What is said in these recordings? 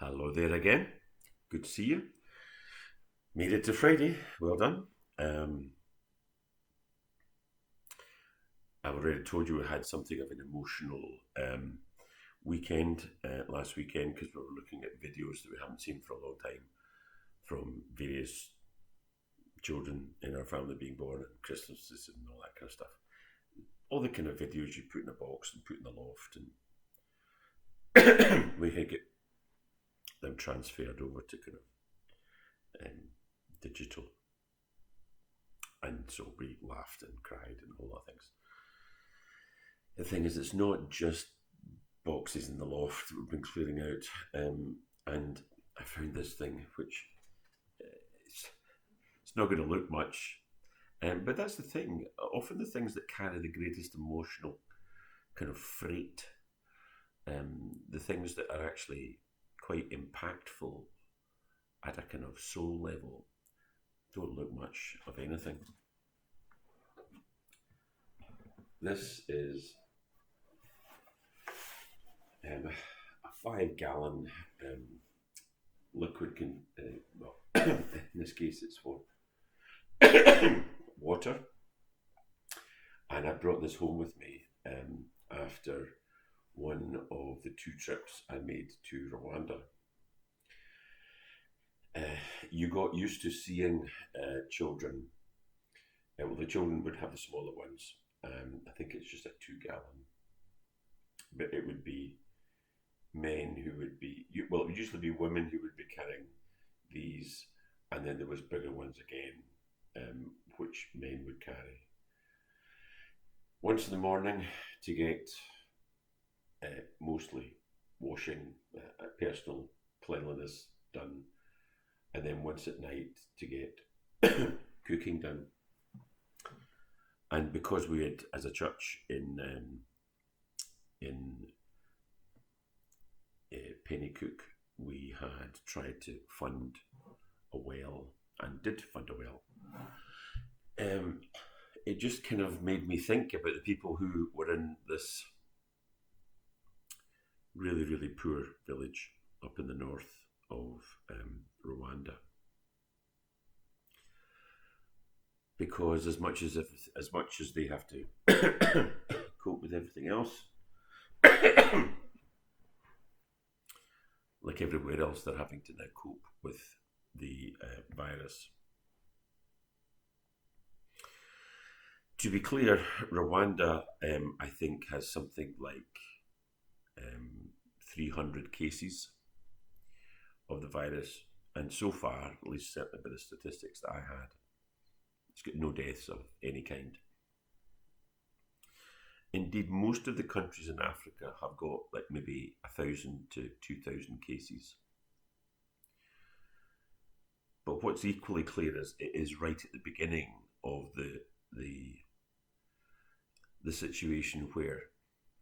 Hello there again. Good to see you. Made it to Friday. Well done. Um, I've already told you we had something of an emotional weekend last weekend because we were looking at videos that we haven't seen for a long time from various children in our family being born and Christmases and all that kind of stuff. All the kind of videos you put in a box and put in the loft, and we had get them transferred over to kind of digital. And so we laughed and cried and all that things. The thing is, it's not just boxes in the loft that we've been clearing out. And I found this thing, which it's, it's not going to look much. But that's the thing. Often the things that carry the greatest emotional kind of freight, the things that are actually quite impactful at a kind of soul level, don't look much of anything. This is a 5 gallon liquid, well, in this case it's for water. And I brought this home with me after one of the 2 trips I made to Rwanda. You got used to seeing children. Well, the children would have the smaller ones. I think it's just a 2 gallon. But it would be men who would be, well, it would usually be women who would be carrying these, and then there was bigger ones again, which men would carry. Once in the morning to get mostly washing, personal cleanliness done, and then once at night to get cooking done. And because we had, as a church in Pennycook, we had tried to fund a well and did fund a well. It just kind of made me think about the people who were in this really, really poor village up in the north of Rwanda. Because as much as they have to cope with everything else, like everywhere else, they're having to now cope with the virus. To be clear, Rwanda, I think, has something like 300 cases of the virus, and so far, at least certainly by the statistics that I had, it's got no deaths of any kind. Indeed, most of the countries in Africa have got like maybe 1,000 to 2,000 cases. But what's equally clear is it is right at the beginning of the situation where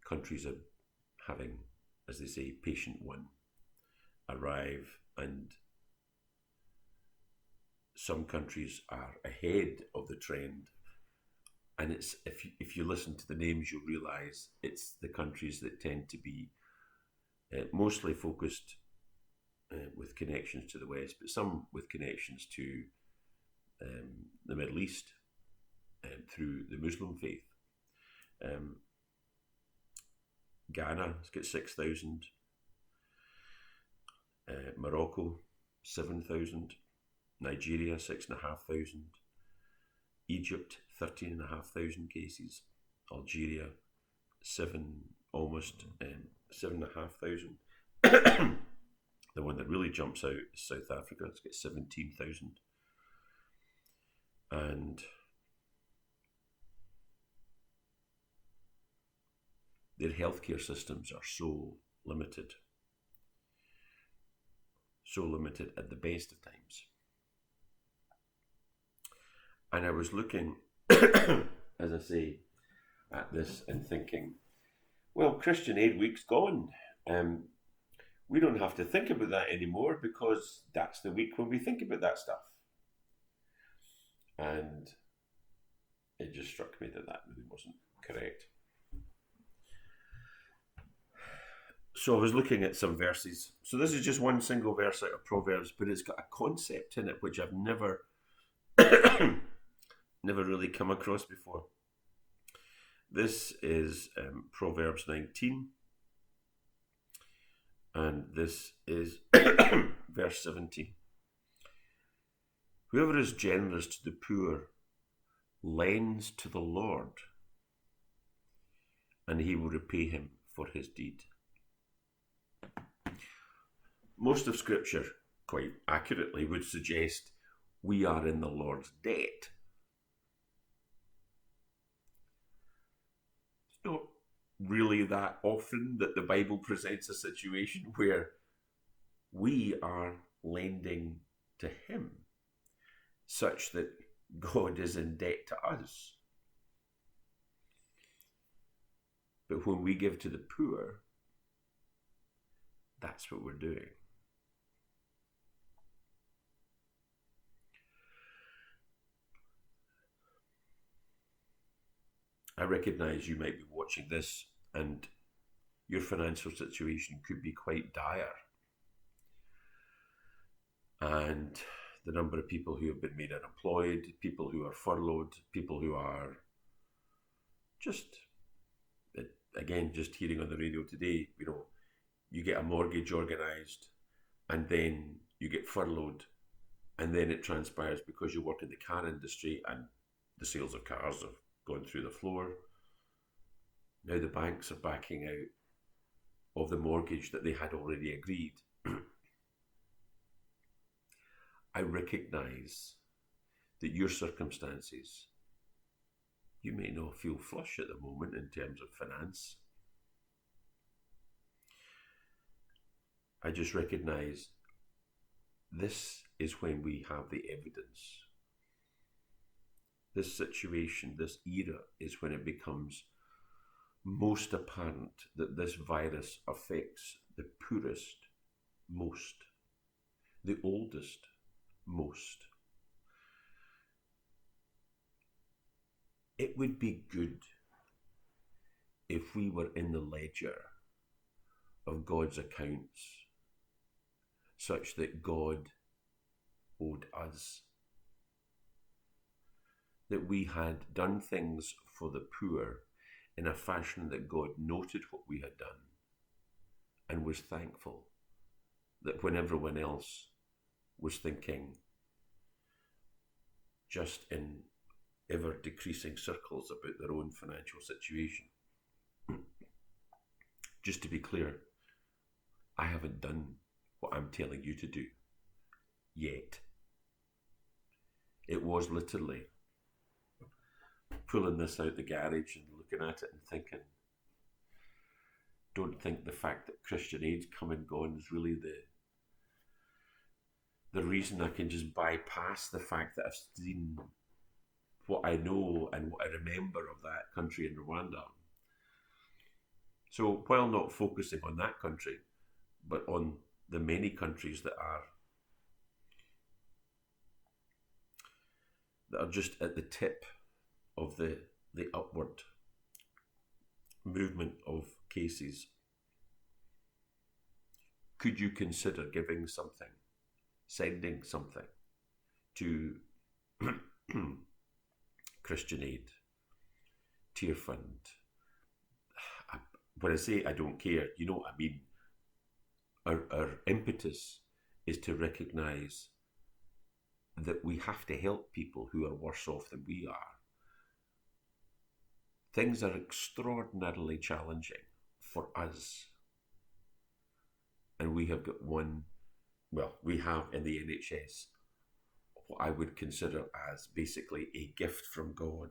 countries are having, as they say, patient one arrive, and some countries are ahead of the trend. And it's if you listen to the names, you'll realise it's the countries that tend to be mostly focused with connections to the West, but some with connections to the Middle East through the Muslim faith. Ghana has got 6,000, Morocco 7,000, Nigeria 6,500, Egypt 13,500 cases, Algeria almost 7,500. The one that really jumps out is South Africa. It's got 17,000, and their healthcare systems are so limited at the best of times. And I was looking, as I say, at this and thinking, well, Christian Aid Week's gone. We don't have to think about that anymore because that's the week when we think about that stuff. And it just struck me that really wasn't correct. So I was looking at some verses. So this is just one single verse out of Proverbs, but it's got a concept in it which I've never never really come across before. This is Proverbs 19, and this is verse 17. Whoever is generous to the poor lends to the Lord, and he will repay him for his deed. Most of Scripture, quite accurately, would suggest we are in the Lord's debt. It's not really that often that the Bible presents a situation where we are lending to Him, such that God is in debt to us. But when we give to the poor, that's what we're doing. I recognise you might be watching this and your financial situation could be quite dire. And the number of people who have been made unemployed, people who are furloughed, people who are just hearing on the radio today, you get a mortgage organised and then you get furloughed, and then it transpires because you work in the car industry and the sales of cars have gone through the floor. Now the banks are backing out of the mortgage that they had already agreed. I recognise that your circumstances, you may not feel flush at the moment in terms of finance. I just recognise this is when we have the evidence. This situation, this era, is when it becomes most apparent that this virus affects the poorest most, the oldest most. It would be good if we were in the ledger of God's accounts, such that God owed us, that we had done things for the poor in a fashion that God noted what we had done and was thankful, that when everyone else was thinking just in ever decreasing circles about their own financial situation. Just to be clear, I haven't done what I'm telling you to do yet. It was literally pulling this out the garage and looking at it and thinking, don't think the fact that Christian Aid's come and gone is really the reason I can just bypass the fact that I've seen what I know and what I remember of that country in Rwanda. So while not focusing on that country, but on the many countries that are just at the tip of the upward movement of cases, could you consider giving something, sending something to Christian Aid, Tear Fund? When I say I don't care, you know what I mean. Our impetus is to recognise that we have to help people who are worse off than we are. Things are extraordinarily challenging for us. And we have got we have in the NHS what I would consider as basically a gift from God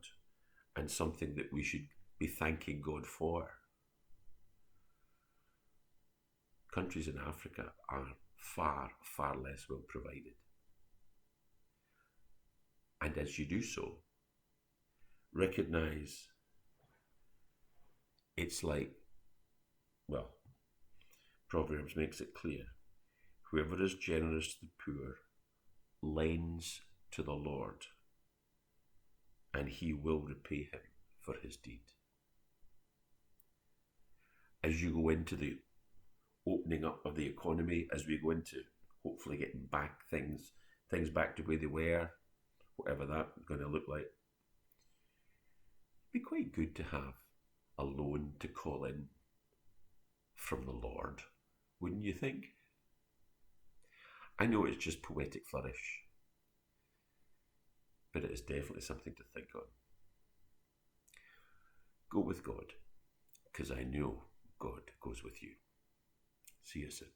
and something that we should be thanking God for. Countries in Africa are far, far less well provided. And as you do so, recognise it's like, Proverbs makes it clear, whoever is generous to the poor lends to the Lord, and he will repay him for his deed. As you go into the opening up of the economy as we go into hopefully getting back things back to where they were, whatever that's going to look like. It'd be quite good to have a loan to call in from the Lord, wouldn't you think? I know it's just poetic flourish, but it is definitely something to think on. Go with God, because I know God goes with you. See you soon.